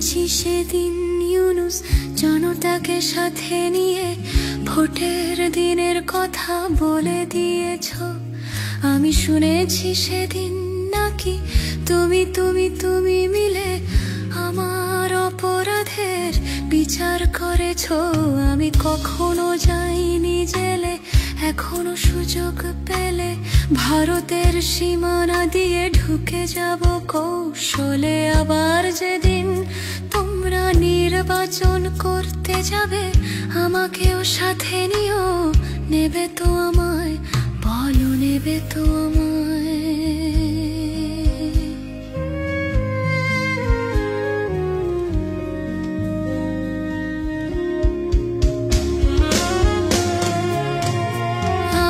শুনেছি সেদিন ইউনুস জনতাকে সাথে নিয়ে ভোটের দিনের কথা বলে দিয়েছ। আমি শুনেছি সেদিন নাকি তুমি তুমি তুমি মিলে আমার অপরাধের বিচার করেছ। আমি কখনো যাইনি জেলে, এখনো সুযোগ পেলে ভারতের সীমানা দিয়ে ঢুকে যাব কৌশলে। আবার যেদিন তোমরা নির্বাচন করতে যাবে আমাকেও সাথে নিও, নেবে তো আমায়, বলো নেবে তো আমায়।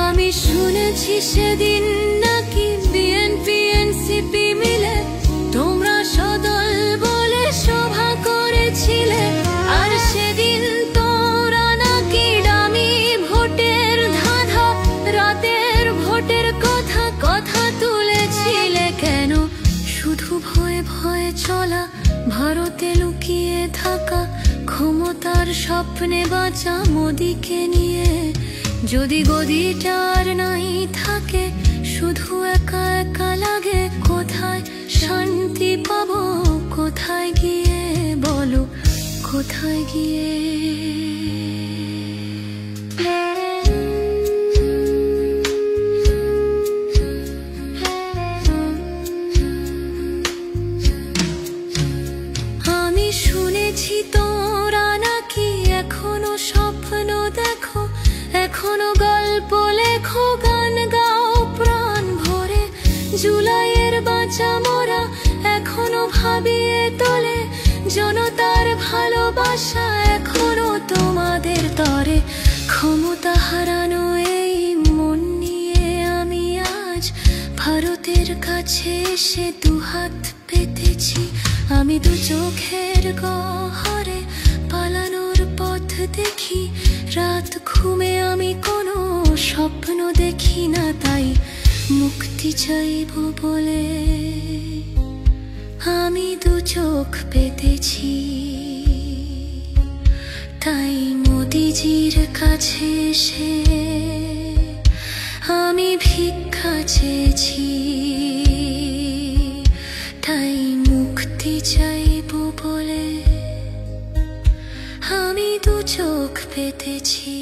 আমি শুনেছি সেদিন নাকি বিএনপি এনসিপি মিলে তোমরা সদল বলে সভা করেছিলে। আর সেদিন তোমরা নাকি ডামি ভোটের ধাঁধা, রাতের ভোটের কথা কথা তুলেছিলে। কেন শুধু ভয়ে ভয়ে চলা, ভারতে লুকিয়ে থাকা, ক্ষমতার স্বপ্নে বাঁচা মোদিকে নিয়ে? যদি গদিটার নাই থাকে, শুধু একা একা লাগে, কোথায় শান্তি পাবো, কোথায় গিয়ে বলো, কোথায় গিয়ে? আমি শুনেছি তোরা নাকি এখনো স্বপ্ন দেখো, এখনো গল্প লেখো, গান গাও প্রাণ ভরে। জুলাইয়ের বাঁচা মোরা এখনো ভাবিয়ে তোলে, জনতার ভালোবাসা এখনো তোমাদের তরে। ক্ষমতা হারানো এই মন নিয়ে আমি আজ ভারতের কাছে এসে দুহাত পেতেছি। আমি দু চোখের গহরে পালানোর পথ দেখি, রাত ঘুমে আমি কোনো স্বপ্ন দেখি না, তাই মুক্তি চাইব বলে আমি দু চোখ পেতেছি। তাই মোদিজির কাছে এসে আমি ভিক্ষা চেয়েছি, তাই মুক্তি চাইব বলে আমি দু চোখ পেতেছি।